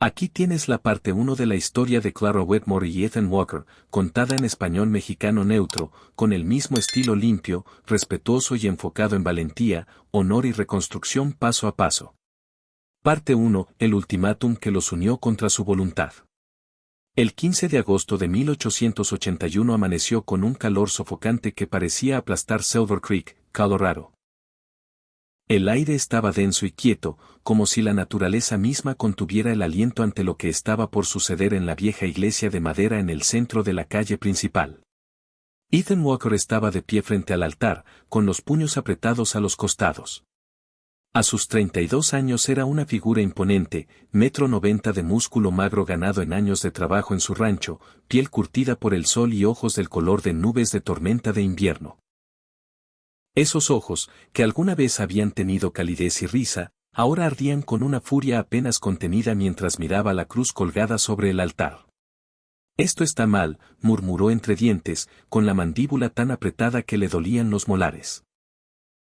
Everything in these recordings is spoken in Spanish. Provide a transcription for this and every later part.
Aquí tienes la parte 1 de la historia de Clara Wetmore y Ethan Walker, contada en español mexicano neutro, con el mismo estilo limpio, respetuoso y enfocado en valentía, honor y reconstrucción paso a paso. Parte 1. El ultimátum que los unió contra su voluntad. El 15 de agosto de 1881 amaneció con un calor sofocante que parecía aplastar Silver Creek, Colorado. El aire estaba denso y quieto, como si la naturaleza misma contuviera el aliento ante lo que estaba por suceder en la vieja iglesia de madera en el centro de la calle principal. Ethan Walker estaba de pie frente al altar, con los puños apretados a los costados. A sus 32 años era una figura imponente, 1,90 m de músculo magro ganado en años de trabajo en su rancho, piel curtida por el sol y ojos del color de nubes de tormenta de invierno. Esos ojos, que alguna vez habían tenido calidez y risa, ahora ardían con una furia apenas contenida mientras miraba la cruz colgada sobre el altar. «Esto está mal», murmuró entre dientes, con la mandíbula tan apretada que le dolían los molares.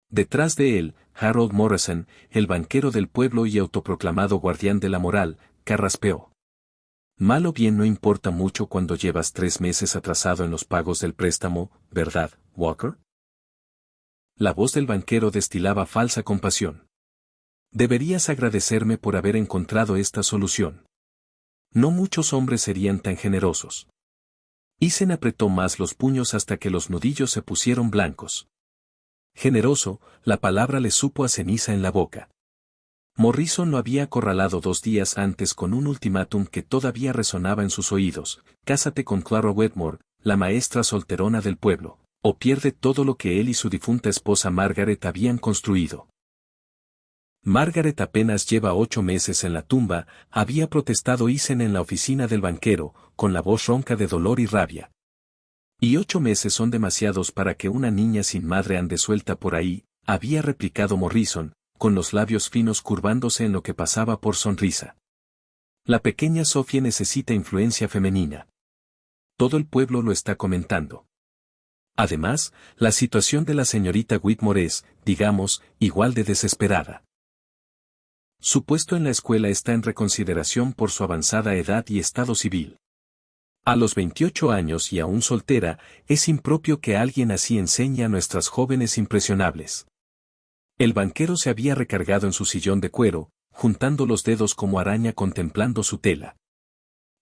Detrás de él, Harold Morrison, el banquero del pueblo y autoproclamado guardián de la moral, carraspeó. «Mal o bien no importa mucho cuando llevas 3 meses atrasado en los pagos del préstamo, ¿verdad, Walker?». La voz del banquero destilaba falsa compasión. «Deberías agradecerme por haber encontrado esta solución. No muchos hombres serían tan generosos». Eisen apretó más los puños hasta que los nudillos se pusieron blancos. Generoso, la palabra le supo a ceniza en la boca. Morrison lo había acorralado 2 días antes con un ultimátum que todavía resonaba en sus oídos: «Cásate con Clara Wetmore, la maestra solterona del pueblo, o pierde todo lo que él y su difunta esposa Margaret habían construido». «Margaret apenas lleva 8 meses en la tumba», había protestado Eisen en la oficina del banquero, con la voz ronca de dolor y rabia. «Y 8 meses son demasiados para que una niña sin madre ande suelta por ahí», había replicado Morrison, con los labios finos curvándose en lo que pasaba por sonrisa. «La pequeña Sophie necesita influencia femenina. Todo el pueblo lo está comentando. Además, la situación de la señorita Whitmore es, digamos, igual de desesperada. Su puesto en la escuela está en reconsideración por su avanzada edad y estado civil. A los 28 años y aún soltera, es impropio que alguien así enseñe a nuestras jóvenes impresionables». El banquero se había recargado en su sillón de cuero, juntando los dedos como araña contemplando su tela.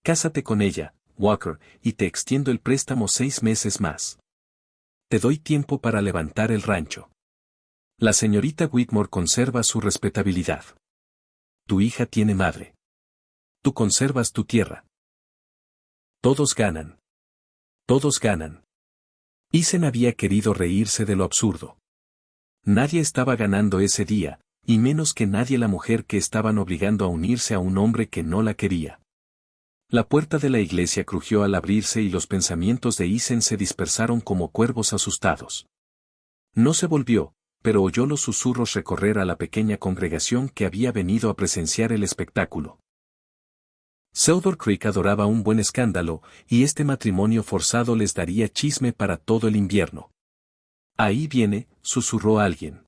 «Cásate con ella, Walker, y te extiendo el préstamo 6 meses más. Te doy tiempo para levantar el rancho. La señorita Whitmore conserva su respetabilidad. Tu hija tiene madre. Tú conservas tu tierra. Todos ganan. Todos ganan». Eisen había querido reírse de lo absurdo. Nadie estaba ganando ese día, y menos que nadie la mujer que estaban obligando a unirse a un hombre que no la quería. La puerta de la iglesia crujió al abrirse y los pensamientos de Eisen se dispersaron como cuervos asustados. No se volvió, pero oyó los susurros recorrer a la pequeña congregación que había venido a presenciar el espectáculo. Silver Creek adoraba un buen escándalo, y este matrimonio forzado les daría chisme para todo el invierno. «Ahí viene», susurró alguien.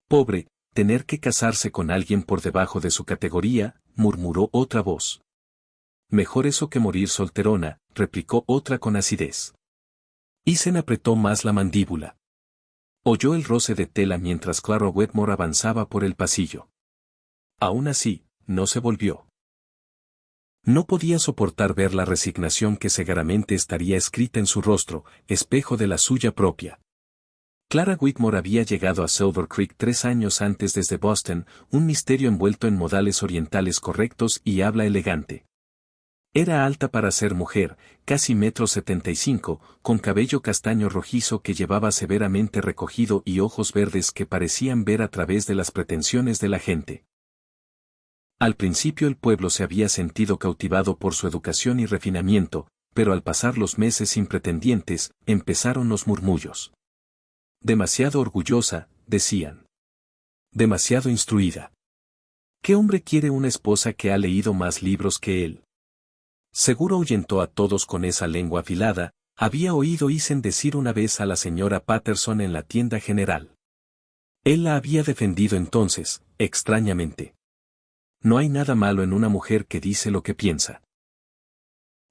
«Pobre, tener que casarse con alguien por debajo de su categoría», murmuró otra voz. «Mejor eso que morir solterona», replicó otra con acidez. Eisen apretó más la mandíbula. Oyó el roce de tela mientras Clara Wetmore avanzaba por el pasillo. Aún así, no se volvió. No podía soportar ver la resignación que segaramente estaría escrita en su rostro, espejo de la suya propia. Clara Whitmore había llegado a Silver Creek 3 años antes desde Boston, un misterio envuelto en modales orientales correctos y habla elegante. Era alta para ser mujer, casi 1,75 m, con cabello castaño rojizo que llevaba severamente recogido y ojos verdes que parecían ver a través de las pretensiones de la gente. Al principio el pueblo se había sentido cautivado por su educación y refinamiento, pero al pasar los meses sin pretendientes, empezaron los murmullos. «Demasiado orgullosa», decían. «Demasiado instruida. ¿Qué hombre quiere una esposa que ha leído más libros que él?». Seguro ahuyentó a todos con esa lengua afilada, había oído Eisen decir una vez a la señora Patterson en la tienda general. Él la había defendido entonces, extrañamente. No hay nada malo en una mujer que dice lo que piensa.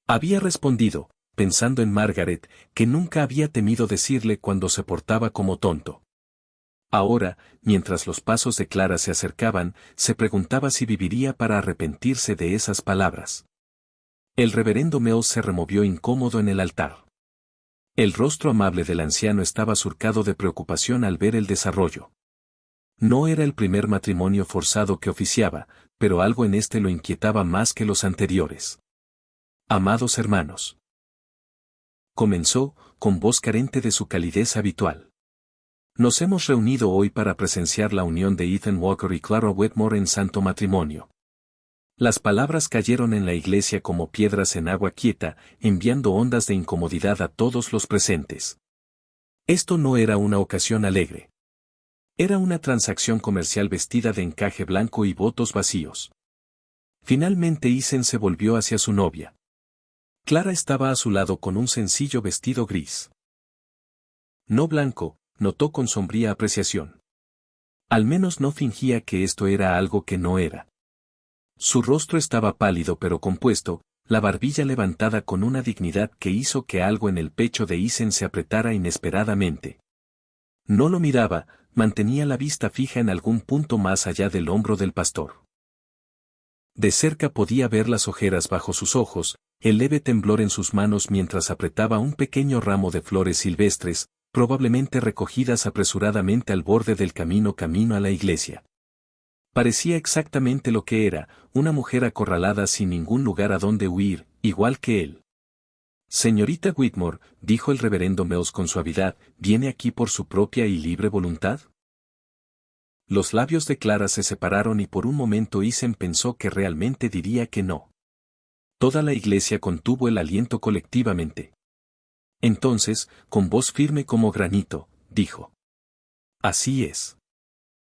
Había respondido, pensando en Margaret, que nunca había temido decirle cuando se portaba como tonto. Ahora, mientras los pasos de Clara se acercaban, se preguntaba si viviría para arrepentirse de esas palabras. El reverendo Mills se removió incómodo en el altar. El rostro amable del anciano estaba surcado de preocupación al ver el desarrollo. No era el primer matrimonio forzado que oficiaba, pero algo en este lo inquietaba más que los anteriores. Amados hermanos. Comenzó, con voz carente de su calidez habitual. Nos hemos reunido hoy para presenciar la unión de Ethan Walker y Clara Wetmore en santo matrimonio. Las palabras cayeron en la iglesia como piedras en agua quieta, enviando ondas de incomodidad a todos los presentes. Esto no era una ocasión alegre. Era una transacción comercial vestida de encaje blanco y votos vacíos. Finalmente Ethan se volvió hacia su novia. Clara estaba a su lado con un sencillo vestido gris. No blanco, notó con sombría apreciación. Al menos no fingía que esto era algo que no era. Su rostro estaba pálido pero compuesto, la barbilla levantada con una dignidad que hizo que algo en el pecho de Ethan se apretara inesperadamente. No lo miraba, mantenía la vista fija en algún punto más allá del hombro del pastor. De cerca podía ver las ojeras bajo sus ojos, el leve temblor en sus manos mientras apretaba un pequeño ramo de flores silvestres, probablemente recogidas apresuradamente al borde del camino a la iglesia. Parecía exactamente lo que era, una mujer acorralada sin ningún lugar a donde huir, igual que él. Señorita Whitmore, dijo el reverendo Mills con suavidad, ¿viene aquí por su propia y libre voluntad? Los labios de Clara se separaron y por un momento Ethan pensó que realmente diría que no. Toda la iglesia contuvo el aliento colectivamente. Entonces, con voz firme como granito, dijo. Así es.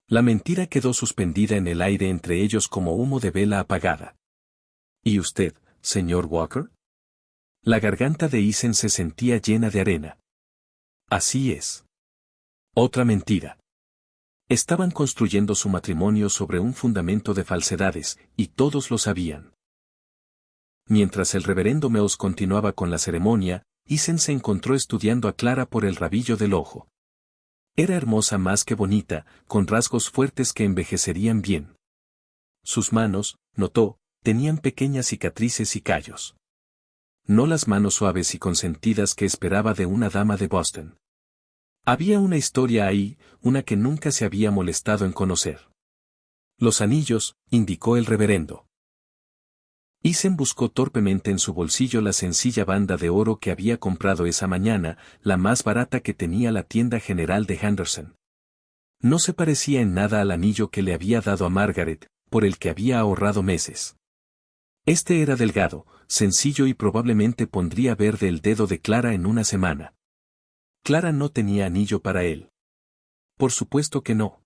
La mentira quedó suspendida en el aire entre ellos como humo de vela apagada. ¿Y usted, señor Walker? La garganta de Ethan se sentía llena de arena. Así es. Otra mentira. Estaban construyendo su matrimonio sobre un fundamento de falsedades, y todos lo sabían. Mientras el reverendo Mills continuaba con la ceremonia, Ethan se encontró estudiando a Clara por el rabillo del ojo. Era hermosa más que bonita, con rasgos fuertes que envejecerían bien. Sus manos, notó, tenían pequeñas cicatrices y callos. No las manos suaves y consentidas que esperaba de una dama de Boston. Había una historia ahí, una que nunca se había molestado en conocer. Los anillos, indicó el reverendo. Ethan buscó torpemente en su bolsillo la sencilla banda de oro que había comprado esa mañana, la más barata que tenía la tienda general de Henderson. No se parecía en nada al anillo que le había dado a Margaret, por el que había ahorrado meses. Este era delgado, sencillo y probablemente pondría verde el dedo de Clara en una semana. Clara no tenía anillo para él. Por supuesto que no.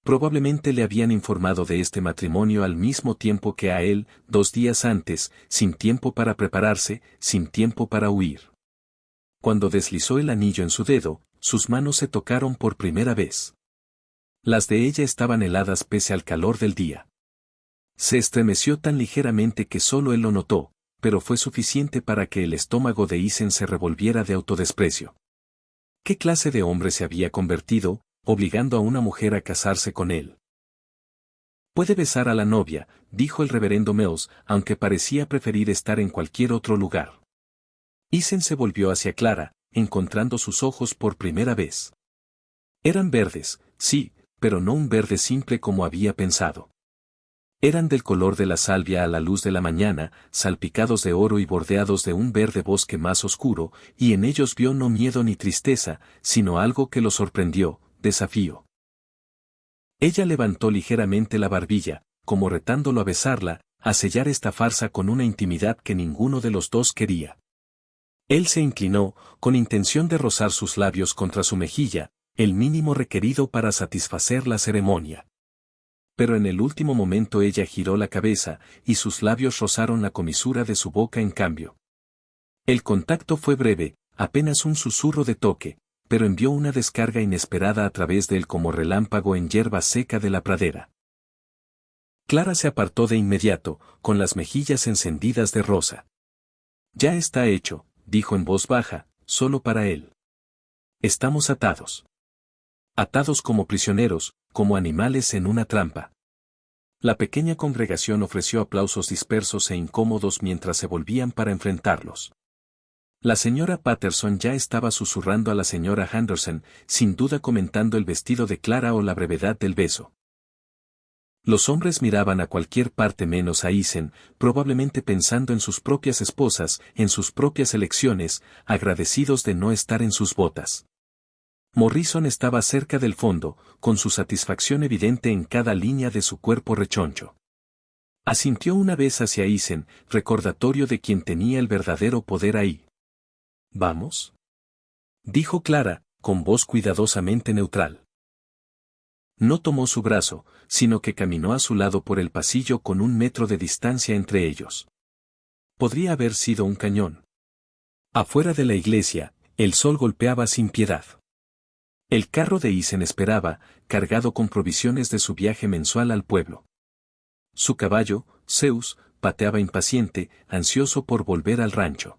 Probablemente le habían informado de este matrimonio al mismo tiempo que a él, 2 días antes, sin tiempo para prepararse, sin tiempo para huir. Cuando deslizó el anillo en su dedo, sus manos se tocaron por primera vez. Las de ella estaban heladas pese al calor del día. Se estremeció tan ligeramente que solo él lo notó, pero fue suficiente para que el estómago de Ethan se revolviera de autodesprecio. ¿Qué clase de hombre se había convertido, obligando a una mujer a casarse con él? Puede besar a la novia, dijo el reverendo Mills, aunque parecía preferir estar en cualquier otro lugar. Ethan se volvió hacia Clara, encontrando sus ojos por primera vez. Eran verdes, sí, pero no un verde simple como había pensado. Eran del color de la salvia a la luz de la mañana, salpicados de oro y bordeados de un verde bosque más oscuro, y en ellos vio no miedo ni tristeza, sino algo que lo sorprendió, desafío. Ella levantó ligeramente la barbilla, como retándolo a besarla, a sellar esta farsa con una intimidad que ninguno de los dos quería. Él se inclinó, con intención de rozar sus labios contra su mejilla, el mínimo requerido para satisfacer la ceremonia. Pero en el último momento ella giró la cabeza, y sus labios rozaron la comisura de su boca en cambio. El contacto fue breve, apenas un susurro de toque, pero envió una descarga inesperada a través de él como relámpago en hierba seca de la pradera. Clara se apartó de inmediato, con las mejillas encendidas de rosa. Ya está hecho, dijo en voz baja, solo para él. Estamos atados. Atados como prisioneros, como animales en una trampa. La pequeña congregación ofreció aplausos dispersos e incómodos mientras se volvían para enfrentarlos. La señora Patterson ya estaba susurrando a la señora Henderson, sin duda comentando el vestido de Clara o la brevedad del beso. Los hombres miraban a cualquier parte menos a Isen, probablemente pensando en sus propias esposas, en sus propias elecciones, agradecidos de no estar en sus botas. Morrison estaba cerca del fondo, con su satisfacción evidente en cada línea de su cuerpo rechoncho. Asintió una vez hacia Isen, recordatorio de quien tenía el verdadero poder ahí. ¿Vamos?, dijo Clara, con voz cuidadosamente neutral. No tomó su brazo, sino que caminó a su lado por el pasillo con 1 metro de distancia entre ellos. Podría haber sido un cañón. Afuera de la iglesia, el sol golpeaba sin piedad. El carro de Isen esperaba, cargado con provisiones de su viaje mensual al pueblo. Su caballo, Zeus, pateaba impaciente, ansioso por volver al rancho.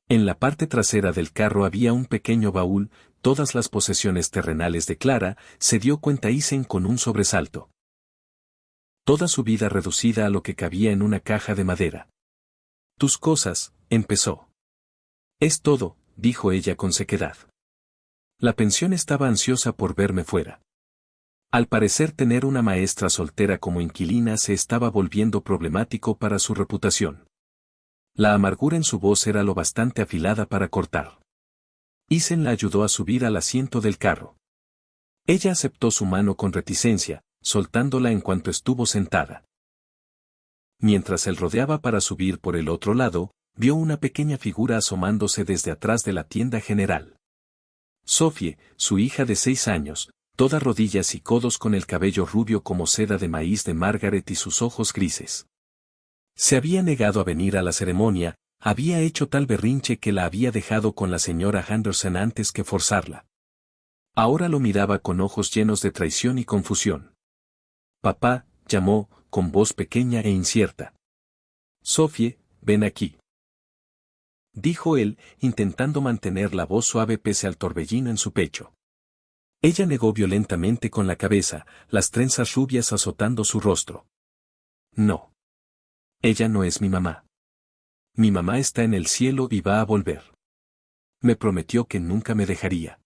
En la parte trasera del carro había un pequeño baúl, todas las posesiones terrenales de Clara, se dio cuenta Isen con un sobresalto. Toda su vida reducida a lo que cabía en una caja de madera. Tus cosas, empezó. Es todo, dijo ella con sequedad. La pensión estaba ansiosa por verme fuera. Al parecer tener una maestra soltera como inquilina se estaba volviendo problemático para su reputación. La amargura en su voz era lo bastante afilada para cortar. Isen la ayudó a subir al asiento del carro. Ella aceptó su mano con reticencia, soltándola en cuanto estuvo sentada. Mientras él rodeaba para subir por el otro lado, vio una pequeña figura asomándose desde atrás de la tienda general. Sophie, su hija de 6 años, toda rodillas y codos con el cabello rubio como seda de maíz de Margaret y sus ojos grises. Se había negado a venir a la ceremonia, había hecho tal berrinche que la había dejado con la señora Henderson antes que forzarla. Ahora lo miraba con ojos llenos de traición y confusión. Papá, llamó, con voz pequeña e incierta. Sophie, ven aquí. Dijo él, intentando mantener la voz suave pese al torbellino en su pecho. Ella negó violentamente con la cabeza, las trenzas rubias azotando su rostro. No. Ella no es mi mamá. Mi mamá está en el cielo y va a volver. Me prometió que nunca me dejaría.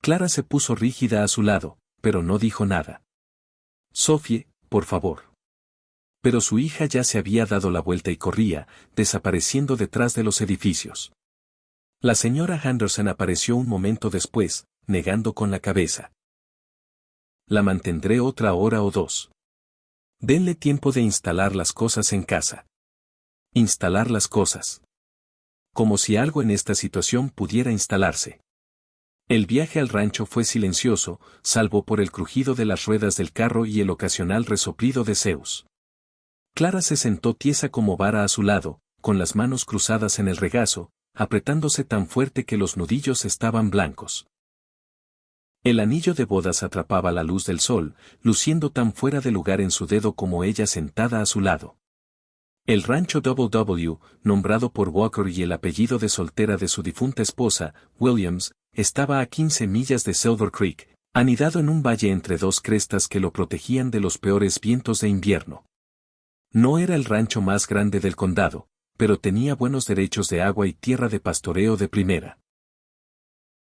Clara se puso rígida a su lado, pero no dijo nada. Sophie, por favor. Pero su hija ya se había dado la vuelta y corría, desapareciendo detrás de los edificios. La señora Henderson apareció un momento después, negando con la cabeza. La mantendré otra hora o 2. Denle tiempo de instalar las cosas en casa. Instalar las cosas. Como si algo en esta situación pudiera instalarse. El viaje al rancho fue silencioso, salvo por el crujido de las ruedas del carro y el ocasional resoplido de Zeus. Clara se sentó tiesa como vara a su lado, con las manos cruzadas en el regazo, apretándose tan fuerte que los nudillos estaban blancos. El anillo de bodas atrapaba la luz del sol, luciendo tan fuera de lugar en su dedo como ella sentada a su lado. El rancho W., nombrado por Walker y el apellido de soltera de su difunta esposa, Williams, estaba a 15 millas de Silver Creek, anidado en un valle entre 2 crestas que lo protegían de los peores vientos de invierno. No era el rancho más grande del condado, pero tenía buenos derechos de agua y tierra de pastoreo de primera.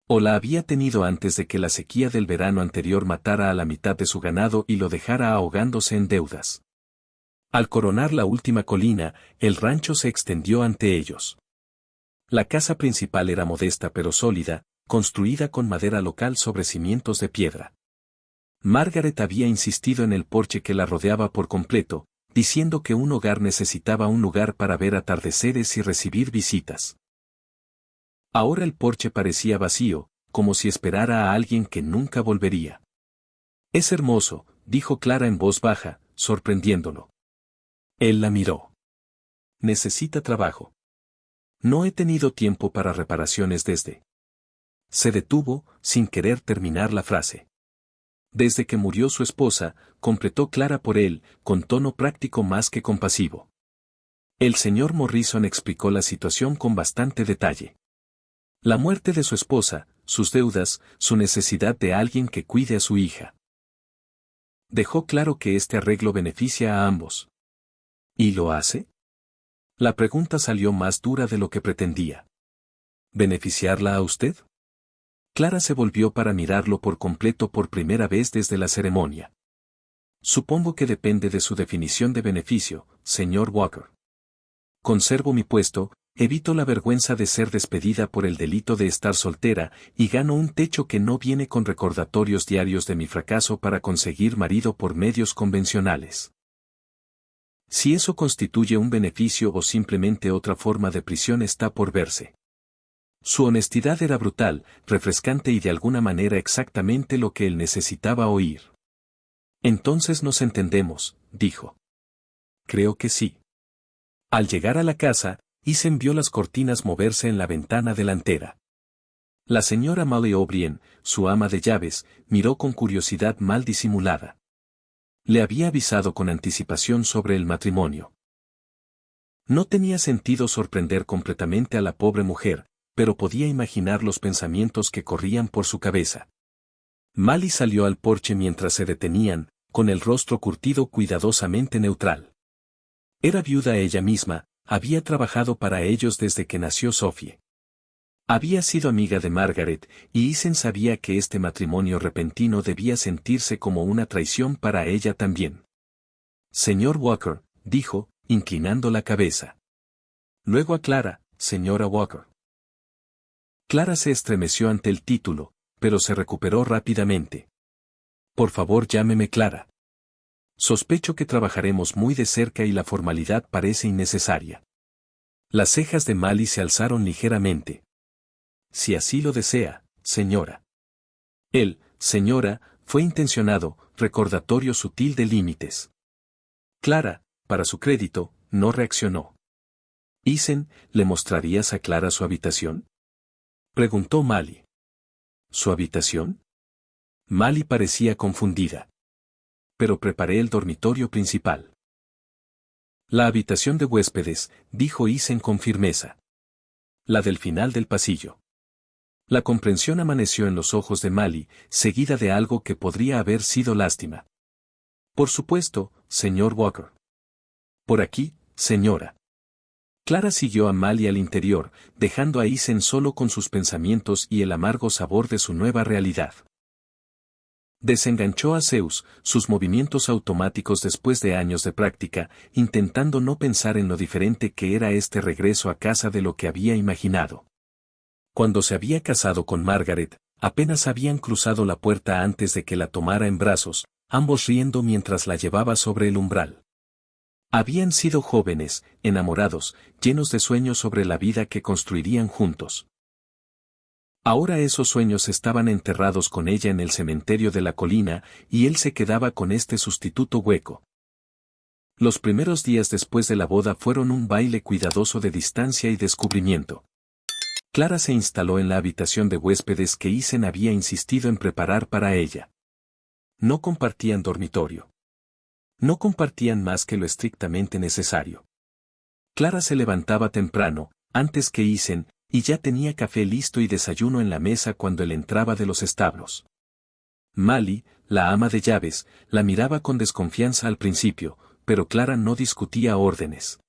O la había tenido antes de que la sequía del verano anterior matara a la mitad de su ganado y lo dejara ahogándose en deudas. Al coronar la última colina, el rancho se extendió ante ellos. La casa principal era modesta pero sólida, construida con madera local sobre cimientos de piedra. Margaret había insistido en el porche que la rodeaba por completo, diciendo que un hogar necesitaba un lugar para ver atardeceres y recibir visitas. Ahora el porche parecía vacío, como si esperara a alguien que nunca volvería. Es hermoso, dijo Clara en voz baja, sorprendiéndolo. Él la miró. Necesita trabajo. No he tenido tiempo para reparaciones desde. Se detuvo, sin querer terminar la frase. Desde que murió su esposa, completó Clara por él, con tono práctico más que compasivo. El señor Morrison explicó la situación con bastante detalle. La muerte de su esposa, sus deudas, su necesidad de alguien que cuide a su hija. Dejó claro que este arreglo beneficia a ambos. ¿Y lo hace? La pregunta salió más dura de lo que pretendía. ¿Beneficiarla a usted? Clara se volvió para mirarlo por completo por primera vez desde la ceremonia. Supongo que depende de su definición de beneficio, señor Walker. Conservo mi puesto, evito la vergüenza de ser despedida por el delito de estar soltera, y gano un techo que no viene con recordatorios diarios de mi fracaso para conseguir marido por medios convencionales. Si eso constituye un beneficio o simplemente otra forma de prisión está por verse. Su honestidad era brutal, refrescante y de alguna manera exactamente lo que él necesitaba oír. Entonces nos entendemos, dijo. Creo que sí. Al llegar a la casa, Isen vio las cortinas moverse en la ventana delantera. La señora Molly O'Brien, su ama de llaves, miró con curiosidad mal disimulada. Le había avisado con anticipación sobre el matrimonio. No tenía sentido sorprender completamente a la pobre mujer, pero podía imaginar los pensamientos que corrían por su cabeza. Molly salió al porche mientras se detenían, con el rostro curtido cuidadosamente neutral. Era viuda ella misma, había trabajado para ellos desde que nació Sophie. Había sido amiga de Margaret, y Isen sabía que este matrimonio repentino debía sentirse como una traición para ella también. Señor Walker, dijo, inclinando la cabeza. Luego a Clara, señora Walker. Clara se estremeció ante el título, pero se recuperó rápidamente. Por favor, llámeme Clara. Sospecho que trabajaremos muy de cerca y la formalidad parece innecesaria. Las cejas de Molly se alzaron ligeramente. Si así lo desea, señora. El, señora, fue intencionado, recordatorio sutil de límites. Clara, para su crédito, no reaccionó. Isen, ¿le mostrarías a Clara su habitación? Preguntó Molly. ¿Su habitación? Molly parecía confundida. Pero preparé el dormitorio principal. La habitación de huéspedes, dijo Isen con firmeza. La del final del pasillo. La comprensión amaneció en los ojos de Molly, seguida de algo que podría haber sido lástima. Por supuesto, señor Walker. Por aquí, señora. Clara siguió a Molly al interior, dejando a Isen solo con sus pensamientos y el amargo sabor de su nueva realidad. Desenganchó a Zeus, sus movimientos automáticos después de años de práctica, intentando no pensar en lo diferente que era este regreso a casa de lo que había imaginado. Cuando se había casado con Margaret, apenas habían cruzado la puerta antes de que la tomara en brazos, ambos riendo mientras la llevaba sobre el umbral. Habían sido jóvenes, enamorados, llenos de sueños sobre la vida que construirían juntos. Ahora esos sueños estaban enterrados con ella en el cementerio de la colina, y él se quedaba con este sustituto hueco. Los primeros días después de la boda fueron un baile cuidadoso de distancia y descubrimiento. Clara se instaló en la habitación de huéspedes que Isen había insistido en preparar para ella. No compartían dormitorio. No compartían más que lo estrictamente necesario. Clara se levantaba temprano, antes que Isen, y ya tenía café listo y desayuno en la mesa cuando él entraba de los establos. Molly, la ama de llaves, la miraba con desconfianza al principio, pero Clara no discutía órdenes.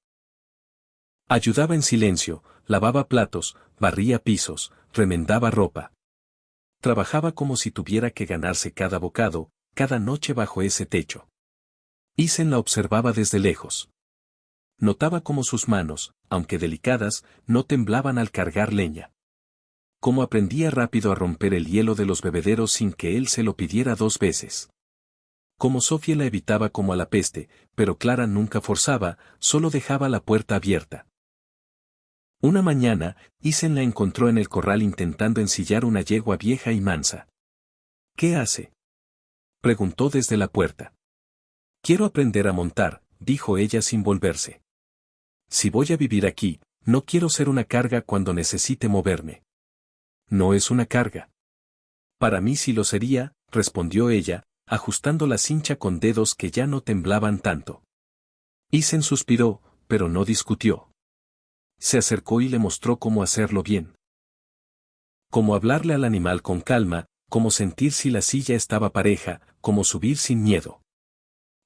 Ayudaba en silencio, lavaba platos, barría pisos, remendaba ropa. Trabajaba como si tuviera que ganarse cada bocado, cada noche bajo ese techo. Isen la observaba desde lejos. Notaba cómo sus manos, aunque delicadas, no temblaban al cargar leña. Cómo aprendía rápido a romper el hielo de los bebederos sin que él se lo pidiera 2 veces. Cómo Sophie la evitaba como a la peste, pero Clara nunca forzaba, solo dejaba la puerta abierta. Una mañana, Isen la encontró en el corral intentando ensillar una yegua vieja y mansa. ¿Qué hace?, preguntó desde la puerta. Quiero aprender a montar, dijo ella sin volverse. Si voy a vivir aquí, no quiero ser una carga cuando necesite moverme. No es una carga. Para mí sí lo sería, respondió ella, ajustando la cincha con dedos que ya no temblaban tanto. Isen suspiró, pero no discutió. Se acercó y le mostró cómo hacerlo bien. Cómo hablarle al animal con calma, cómo sentir si la silla estaba pareja, cómo subir sin miedo.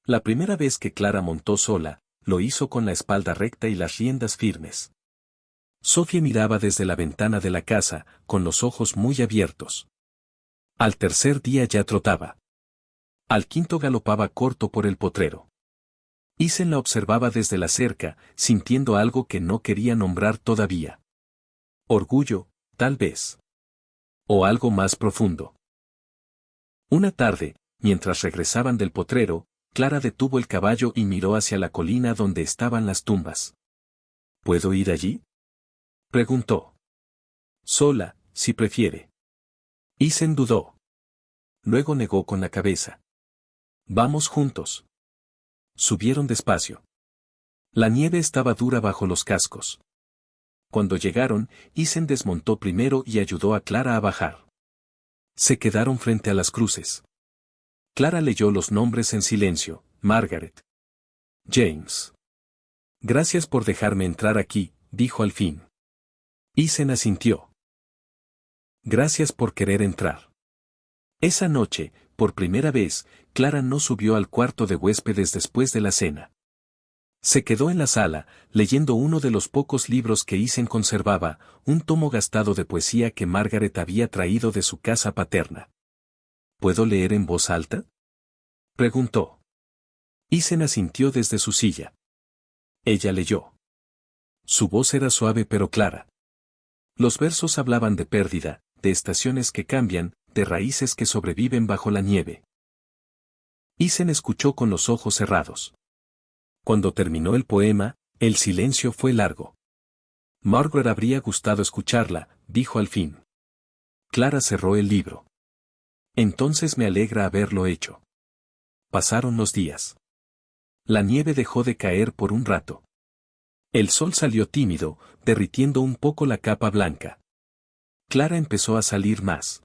La primera vez que Clara montó sola, lo hizo con la espalda recta y las riendas firmes. Sofía miraba desde la ventana de la casa, con los ojos muy abiertos. Al tercer día ya trotaba. Al quinto galopaba corto por el potrero. Isen la observaba desde la cerca, sintiendo algo que no quería nombrar todavía. Orgullo, tal vez. O algo más profundo. Una tarde, mientras regresaban del potrero, Clara detuvo el caballo y miró hacia la colina donde estaban las tumbas. ¿Puedo ir allí?, preguntó. Sola, si prefiere. Isen dudó. Luego negó con la cabeza. Vamos juntos. Subieron despacio. La nieve estaba dura bajo los cascos. Cuando llegaron, Isen desmontó primero y ayudó a Clara a bajar. Se quedaron frente a las cruces. Clara leyó los nombres en silencio: Margaret. James. Gracias por dejarme entrar aquí, dijo al fin. Isen asintió. Gracias por querer entrar. Esa noche, por primera vez, Clara no subió al cuarto de huéspedes después de la cena. Se quedó en la sala, leyendo uno de los pocos libros que Isen conservaba, un tomo gastado de poesía que Margaret había traído de su casa paterna. ¿Puedo leer en voz alta?, preguntó. Isen asintió desde su silla. Ella leyó. Su voz era suave pero clara. Los versos hablaban de pérdida, de estaciones que cambian, de raíces que sobreviven bajo la nieve. Isen escuchó con los ojos cerrados. Cuando terminó el poema, el silencio fue largo. Margaret habría gustado escucharla, dijo al fin. Clara cerró el libro. Entonces me alegra haberlo hecho. Pasaron los días. La nieve dejó de caer por un rato. El sol salió tímido, derritiendo un poco la capa blanca. Clara empezó a salir más.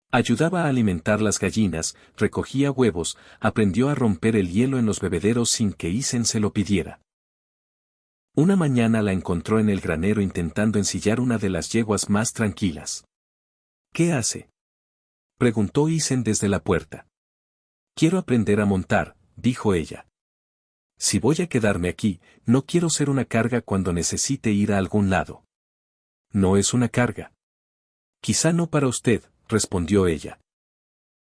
Ayudaba a alimentar las gallinas, recogía huevos, aprendió a romper el hielo en los bebederos sin que Isen se lo pidiera. Una mañana la encontró en el granero intentando ensillar una de las yeguas más tranquilas. ¿Qué hace?, preguntó Isen desde la puerta. Quiero aprender a montar, dijo ella. Si voy a quedarme aquí, no quiero ser una carga cuando necesite ir a algún lado. No es una carga. Quizá no para usted, respondió ella.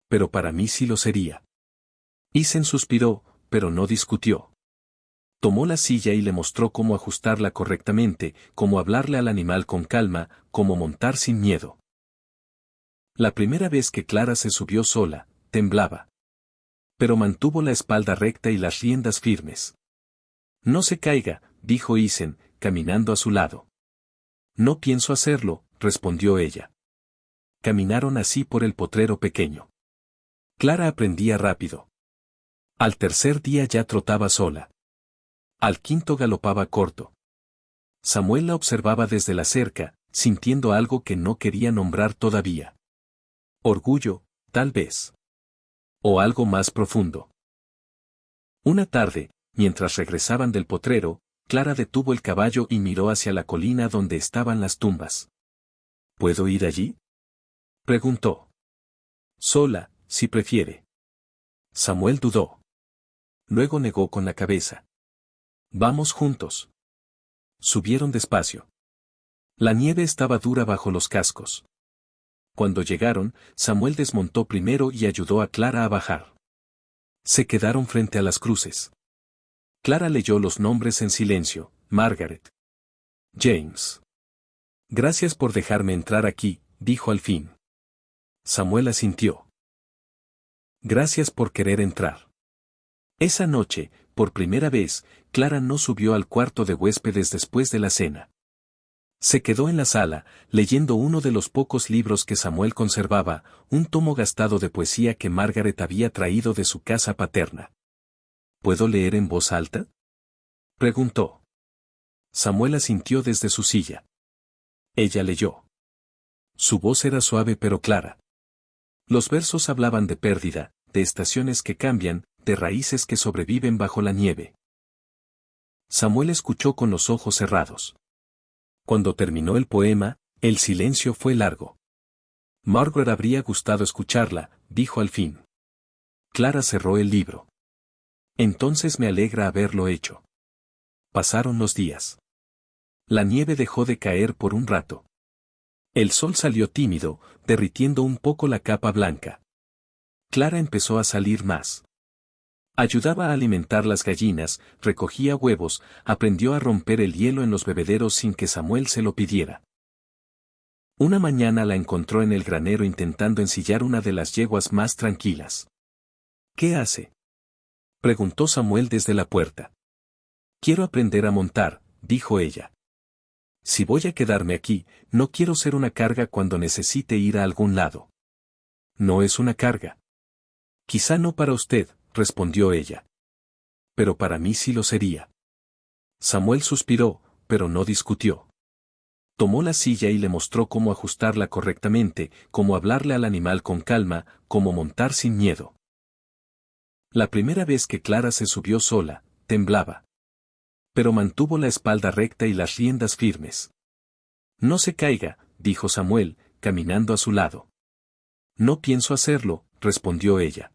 Pero para mí sí lo sería. Isen suspiró, pero no discutió. Tomó la silla y le mostró cómo ajustarla correctamente, cómo hablarle al animal con calma, cómo montar sin miedo. La primera vez que Clara se subió sola, temblaba. Pero mantuvo la espalda recta y las riendas firmes. No se caiga, dijo Isen, caminando a su lado. No pienso hacerlo, respondió ella. Caminaron así por el potrero pequeño. Clara aprendía rápido. Al tercer día ya trotaba sola. Al quinto galopaba corto. Samuel la observaba desde la cerca, sintiendo algo que no quería nombrar todavía. Orgullo, tal vez. O algo más profundo. Una tarde, mientras regresaban del potrero, Clara detuvo el caballo y miró hacia la colina donde estaban las tumbas. ¿Puedo ir allí?, preguntó. Sola, si prefiere. Samuel dudó. Luego negó con la cabeza. Vamos juntos. Subieron despacio. La nieve estaba dura bajo los cascos. Cuando llegaron, Samuel desmontó primero y ayudó a Clara a bajar. Se quedaron frente a las cruces. Clara leyó los nombres en silencio: Margaret. James. Gracias por dejarme entrar aquí, dijo al fin. Samuel asintió. Gracias por querer entrar. Esa noche, por primera vez, Clara no subió al cuarto de huéspedes después de la cena. Se quedó en la sala, leyendo uno de los pocos libros que Samuel conservaba, un tomo gastado de poesía que Margaret había traído de su casa paterna. ¿Puedo leer en voz alta?, preguntó. Samuel asintió desde su silla. Ella leyó. Su voz era suave pero clara. Los versos hablaban de pérdida, de estaciones que cambian, de raíces que sobreviven bajo la nieve. Samuel escuchó con los ojos cerrados. Cuando terminó el poema, el silencio fue largo. Margaret habría gustado escucharla, dijo al fin. Clara cerró el libro. Entonces me alegra haberlo hecho. Pasaron los días. La nieve dejó de caer por un rato. El sol salió tímido, derritiendo un poco la capa blanca. Clara empezó a salir más. Ayudaba a alimentar las gallinas, recogía huevos, aprendió a romper el hielo en los bebederos sin que Samuel se lo pidiera. Una mañana la encontró en el granero intentando ensillar una de las yeguas más tranquilas. ¿Qué hace?, preguntó Samuel desde la puerta. Quiero aprender a montar, dijo ella. Si voy a quedarme aquí, no quiero ser una carga cuando necesite ir a algún lado. No es una carga. Quizá no para usted, respondió ella. Pero para mí sí lo sería. Samuel suspiró, pero no discutió. Tomó la silla y le mostró cómo ajustarla correctamente, cómo hablarle al animal con calma, cómo montar sin miedo. La primera vez que Clara se subió sola, temblaba. Pero mantuvo la espalda recta y las riendas firmes. No se caiga, dijo Samuel, caminando a su lado. No pienso hacerlo, respondió ella.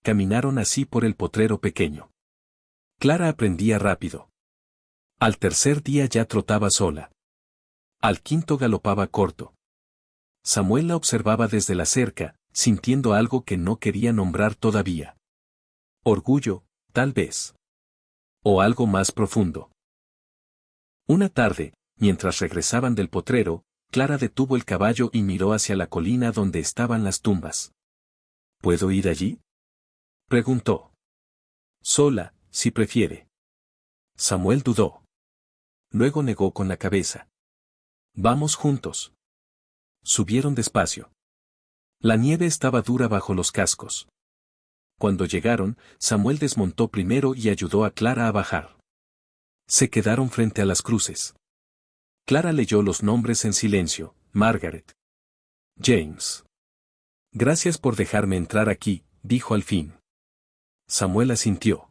Caminaron así por el potrero pequeño. Clara aprendía rápido. Al tercer día ya trotaba sola. Al quinto galopaba corto. Samuel la observaba desde la cerca, sintiendo algo que no quería nombrar todavía. Orgullo, tal vez. O algo más profundo. Una tarde, mientras regresaban del potrero, Clara detuvo el caballo y miró hacia la colina donde estaban las tumbas. ¿Puedo ir allí?, preguntó. Sola, si prefiere. Samuel dudó. Luego negó con la cabeza. Vamos juntos. Subieron despacio. La nieve estaba dura bajo los cascos. Cuando llegaron, Samuel desmontó primero y ayudó a Clara a bajar. Se quedaron frente a las cruces. Clara leyó los nombres en silencio: Margaret. James. Gracias por dejarme entrar aquí, dijo al fin. Samuel asintió.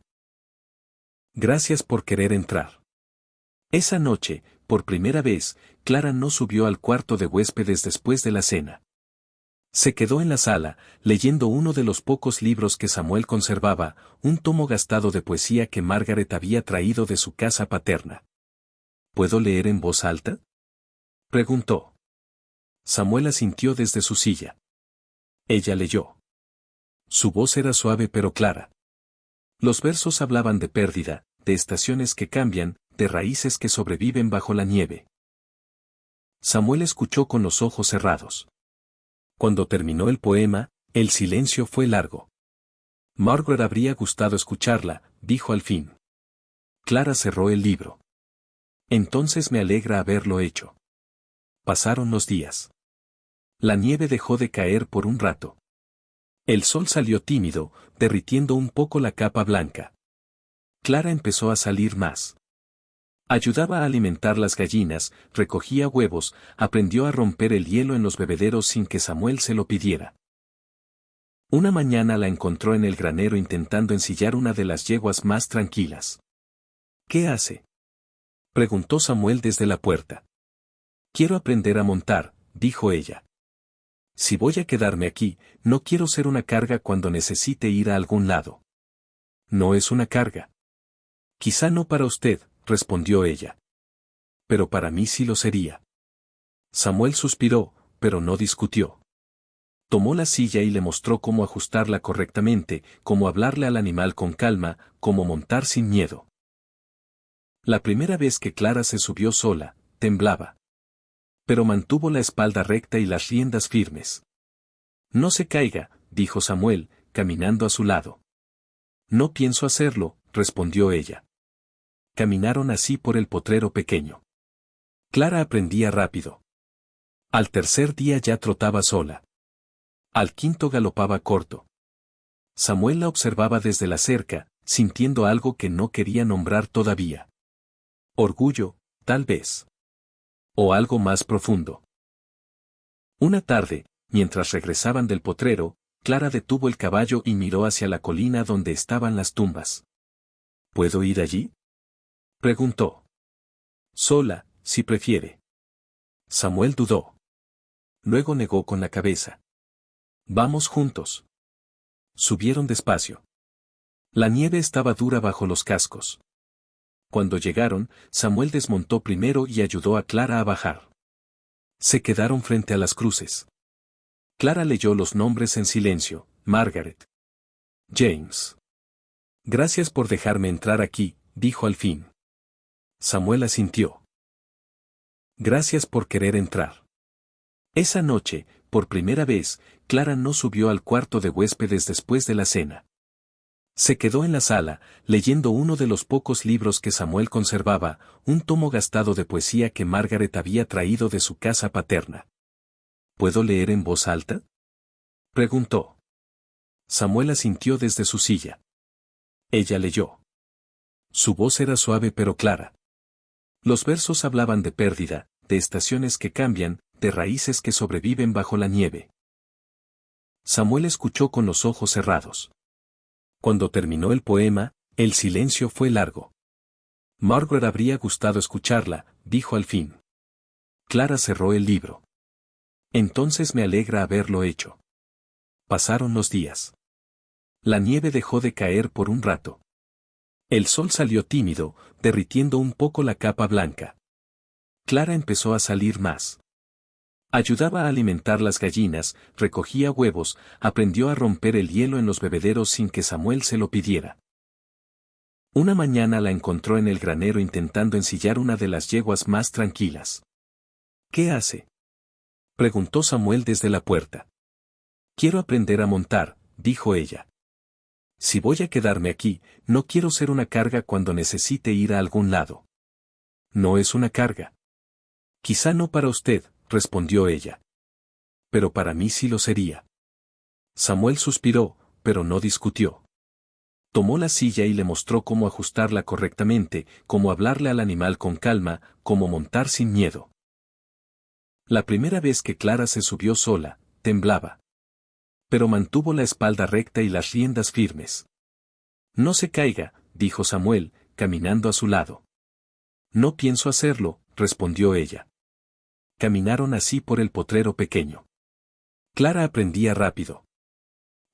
Gracias por querer entrar. Esa noche, por primera vez, Clara no subió al cuarto de huéspedes después de la cena. Se quedó en la sala, leyendo uno de los pocos libros que Samuel conservaba, un tomo gastado de poesía que Margaret había traído de su casa paterna. ¿Puedo leer en voz alta?, preguntó. Samuel asintió desde su silla. Ella leyó. Su voz era suave pero clara. Los versos hablaban de pérdida, de estaciones que cambian, de raíces que sobreviven bajo la nieve. Samuel escuchó con los ojos cerrados. Cuando terminó el poema, el silencio fue largo. Margaret habría gustado escucharla, dijo al fin. Clara cerró el libro. Entonces me alegra haberlo hecho. Pasaron los días. La nieve dejó de caer por un rato. El sol salió tímido, derritiendo un poco la capa blanca. Clara empezó a salir más. Ayudaba a alimentar las gallinas, recogía huevos, aprendió a romper el hielo en los bebederos sin que Samuel se lo pidiera. Una mañana la encontró en el granero intentando ensillar una de las yeguas más tranquilas. ¿Qué hace?, preguntó Samuel desde la puerta. Quiero aprender a montar, dijo ella. Si voy a quedarme aquí, no quiero ser una carga cuando necesite ir a algún lado. No es una carga. Quizá no para usted, respondió ella. Pero para mí sí lo sería. Samuel suspiró, pero no discutió. Tomó la silla y le mostró cómo ajustarla correctamente, cómo hablarle al animal con calma, cómo montar sin miedo. La primera vez que Clara se subió sola, temblaba. Pero mantuvo la espalda recta y las riendas firmes. No se caiga, dijo Samuel, caminando a su lado. No pienso hacerlo, respondió ella. Caminaron así por el potrero pequeño. Clara aprendía rápido. Al tercer día ya trotaba sola. Al quinto galopaba corto. Samuel la observaba desde la cerca, sintiendo algo que no quería nombrar todavía. Orgullo, tal vez. O algo más profundo. Una tarde, mientras regresaban del potrero, Clara detuvo el caballo y miró hacia la colina donde estaban las tumbas. ¿Puedo ir allí?, preguntó. Sola, si prefiere. Samuel dudó. Luego negó con la cabeza. Vamos juntos. Subieron despacio. La nieve estaba dura bajo los cascos. Cuando llegaron, Samuel desmontó primero y ayudó a Clara a bajar. Se quedaron frente a las cruces. Clara leyó los nombres en silencio: Margaret. James. Gracias por dejarme entrar aquí, dijo al fin. Samuel asintió. Gracias por querer entrar. Esa noche, por primera vez, Clara no subió al cuarto de huéspedes después de la cena. Se quedó en la sala, leyendo uno de los pocos libros que Samuel conservaba, un tomo gastado de poesía que Margaret había traído de su casa paterna. ¿Puedo leer en voz alta?, preguntó. Samuel asintió desde su silla. Ella leyó. Su voz era suave pero clara. Los versos hablaban de pérdida, de estaciones que cambian, de raíces que sobreviven bajo la nieve. Samuel escuchó con los ojos cerrados. Cuando terminó el poema, el silencio fue largo. Margaret habría gustado escucharla, dijo al fin. Clara cerró el libro. Entonces me alegra haberlo hecho. Pasaron los días. La nieve dejó de caer por un rato. El sol salió tímido, derritiendo un poco la capa blanca. Clara empezó a salir más. Ayudaba a alimentar las gallinas, recogía huevos, aprendió a romper el hielo en los bebederos sin que Samuel se lo pidiera. Una mañana la encontró en el granero intentando ensillar una de las yeguas más tranquilas. ¿Qué hace?, preguntó Samuel desde la puerta. Quiero aprender a montar, dijo ella. Si voy a quedarme aquí, no quiero ser una carga cuando necesite ir a algún lado. No es una carga. Quizá no para usted, respondió ella. Pero para mí sí lo sería. Samuel suspiró, pero no discutió. Tomó la silla y le mostró cómo ajustarla correctamente, cómo hablarle al animal con calma, cómo montar sin miedo. La primera vez que Clara se subió sola, temblaba. Pero mantuvo la espalda recta y las riendas firmes. No se caiga, dijo Samuel, caminando a su lado. No pienso hacerlo, respondió ella. Caminaron así por el potrero pequeño. Clara aprendía rápido.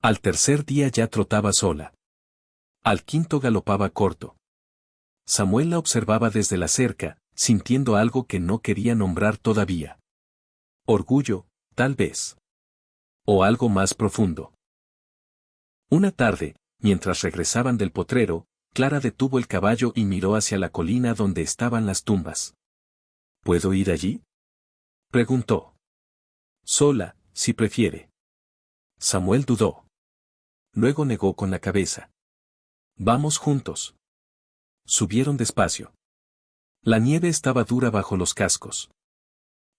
Al tercer día ya trotaba sola. Al quinto galopaba corto. Samuel la observaba desde la cerca, sintiendo algo que no quería nombrar todavía. Orgullo, tal vez. O algo más profundo. Una tarde, mientras regresaban del potrero, Clara detuvo el caballo y miró hacia la colina donde estaban las tumbas. ¿Puedo ir allí?, preguntó. Sola, si prefiere. Samuel dudó. Luego negó con la cabeza. Vamos juntos. Subieron despacio. La nieve estaba dura bajo los cascos.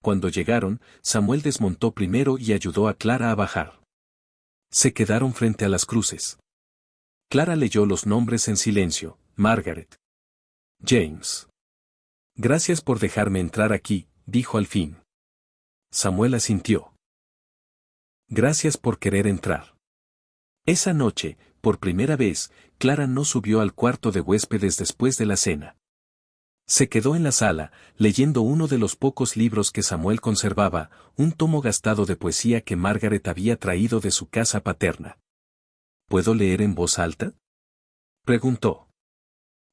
Cuando llegaron, Samuel desmontó primero y ayudó a Clara a bajar. Se quedaron frente a las cruces. Clara leyó los nombres en silencio: Margaret. James. Gracias por dejarme entrar aquí, dijo al fin. Samuel asintió. Gracias por querer entrar. Esa noche, por primera vez, Clara no subió al cuarto de huéspedes después de la cena. Se quedó en la sala, leyendo uno de los pocos libros que Samuel conservaba, un tomo gastado de poesía que Margaret había traído de su casa paterna. ¿Puedo leer en voz alta?, preguntó.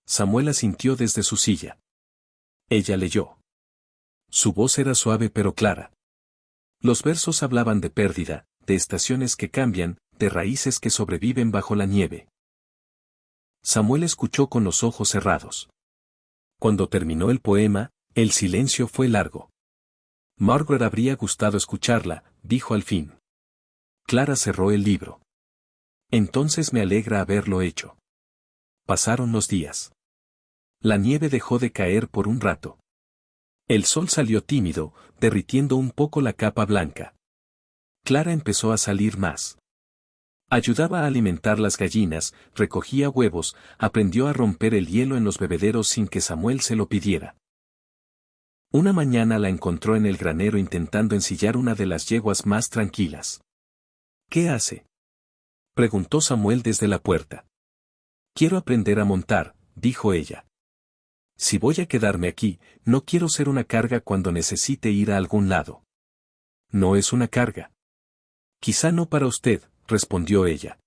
Samuel asintió desde su silla. Ella leyó. Su voz era suave pero clara. Los versos hablaban de pérdida, de estaciones que cambian, de raíces que sobreviven bajo la nieve. Samuel escuchó con los ojos cerrados. Cuando terminó el poema, el silencio fue largo. Margaret habría gustado escucharla, dijo al fin. Clara cerró el libro. Entonces me alegra haberlo hecho. Pasaron los días. La nieve dejó de caer por un rato. El sol salió tímido, derritiendo un poco la capa blanca. Clara empezó a salir más. Ayudaba a alimentar las gallinas, recogía huevos, aprendió a romper el hielo en los bebederos sin que Samuel se lo pidiera. Una mañana la encontró en el granero intentando ensillar una de las yeguas más tranquilas. ¿Qué hace?, Preguntó Samuel desde la puerta. Quiero aprender a montar, dijo ella. Si voy a quedarme aquí, no quiero ser una carga cuando necesite ir a algún lado. No es una carga. Quizá no para usted, respondió ella.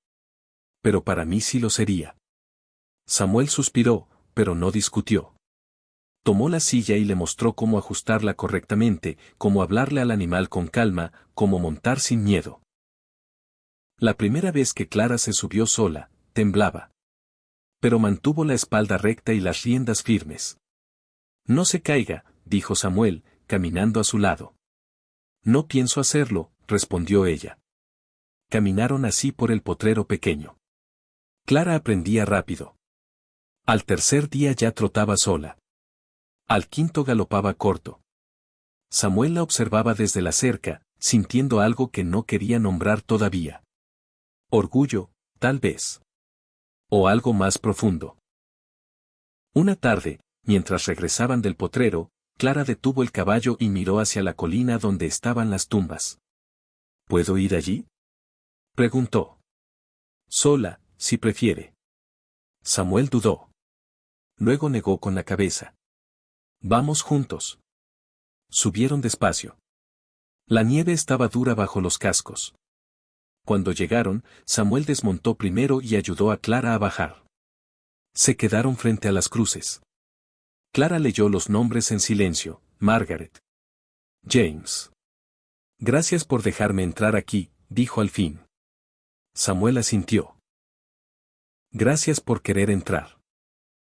Pero para mí sí lo sería. Samuel suspiró, pero no discutió. Tomó la silla y le mostró cómo ajustarla correctamente, cómo hablarle al animal con calma, cómo montar sin miedo. La primera vez que Clara se subió sola, temblaba. Pero mantuvo la espalda recta y las riendas firmes. No se caiga, dijo Samuel, caminando a su lado. No pienso hacerlo, respondió ella. Caminaron así por el potrero pequeño. Clara aprendía rápido. Al tercer día ya trotaba sola. Al quinto galopaba corto. Samuel la observaba desde la cerca, sintiendo algo que no quería nombrar todavía. Orgullo, tal vez. O algo más profundo. Una tarde, mientras regresaban del potrero, Clara detuvo el caballo y miró hacia la colina donde estaban las tumbas. ¿Puedo ir allí?, preguntó. Sola, si prefiere. Samuel dudó. Luego negó con la cabeza. Vamos juntos. Subieron despacio. La nieve estaba dura bajo los cascos. Cuando llegaron, Samuel desmontó primero y ayudó a Clara a bajar. Se quedaron frente a las cruces. Clara leyó los nombres en silencio: Margaret. James. Gracias por dejarme entrar aquí, dijo al fin. Samuel asintió. Gracias por querer entrar.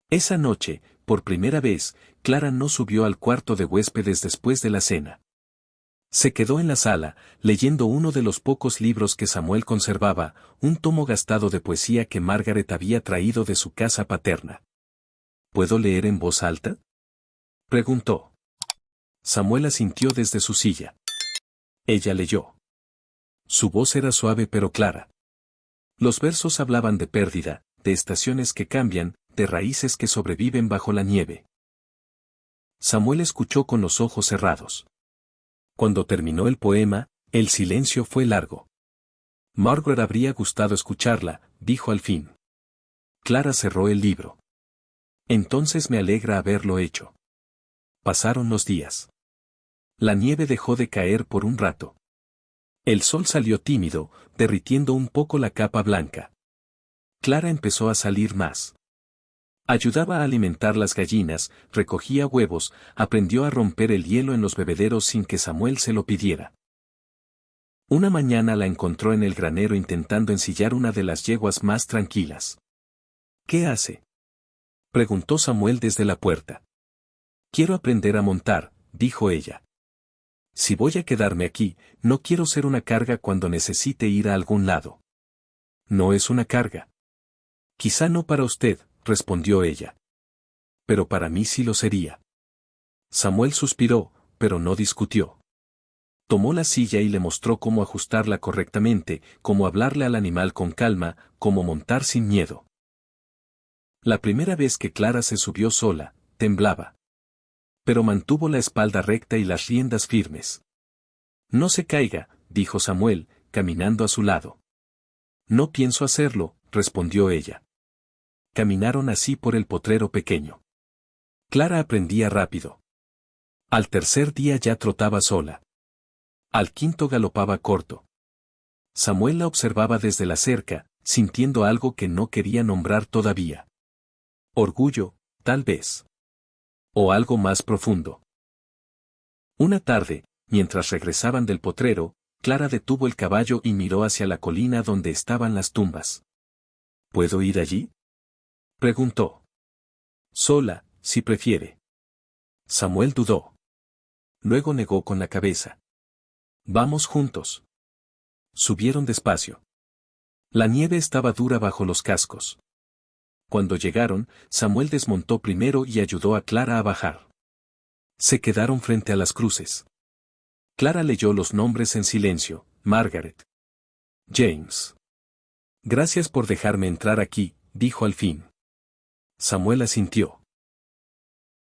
Esa noche, por primera vez, Clara no subió al cuarto de huéspedes después de la cena. Se quedó en la sala, leyendo uno de los pocos libros que Samuel conservaba, un tomo gastado de poesía que Margaret había traído de su casa paterna. ¿Puedo leer en voz alta?, preguntó. Samuel asintió desde su silla. Ella leyó. Su voz era suave pero clara. Los versos hablaban de pérdida, de estaciones que cambian, de raíces que sobreviven bajo la nieve. Samuel escuchó con los ojos cerrados. Cuando terminó el poema, el silencio fue largo. Margaret habría gustado escucharla, dijo al fin. Clara cerró el libro. Entonces me alegra haberlo hecho. Pasaron los días. La nieve dejó de caer por un rato. El sol salió tímido, derritiendo un poco la capa blanca. Clara empezó a salir más. Ayudaba a alimentar las gallinas, recogía huevos, aprendió a romper el hielo en los bebederos sin que Samuel se lo pidiera. Una mañana la encontró en el granero intentando ensillar una de las yeguas más tranquilas. ¿Qué hace?, preguntó Samuel desde la puerta. Quiero aprender a montar, dijo ella. Si voy a quedarme aquí, no quiero ser una carga cuando necesite ir a algún lado. No es una carga. Quizá no para usted, respondió ella. Pero para mí sí lo sería. Samuel suspiró, pero no discutió. Tomó la silla y le mostró cómo ajustarla correctamente, cómo hablarle al animal con calma, cómo montar sin miedo. La primera vez que Clara se subió sola, temblaba. Pero mantuvo la espalda recta y las riendas firmes. No se caiga, dijo Samuel, caminando a su lado. No pienso hacerlo, respondió ella. Caminaron así por el potrero pequeño. Clara aprendía rápido. Al tercer día ya trotaba sola. Al quinto galopaba corto. Samuel la observaba desde la cerca, sintiendo algo que no quería nombrar todavía. Orgullo, tal vez. O algo más profundo. Una tarde, mientras regresaban del potrero, Clara detuvo el caballo y miró hacia la colina donde estaban las tumbas. ¿Puedo ir allí?, preguntó. Sola, si prefiere. Samuel dudó. Luego negó con la cabeza. Vamos juntos. Subieron despacio. La nieve estaba dura bajo los cascos. Cuando llegaron, Samuel desmontó primero y ayudó a Clara a bajar. Se quedaron frente a las cruces. Clara leyó los nombres en silencio: Margaret. James. Gracias por dejarme entrar aquí, dijo al fin. Samuel asintió.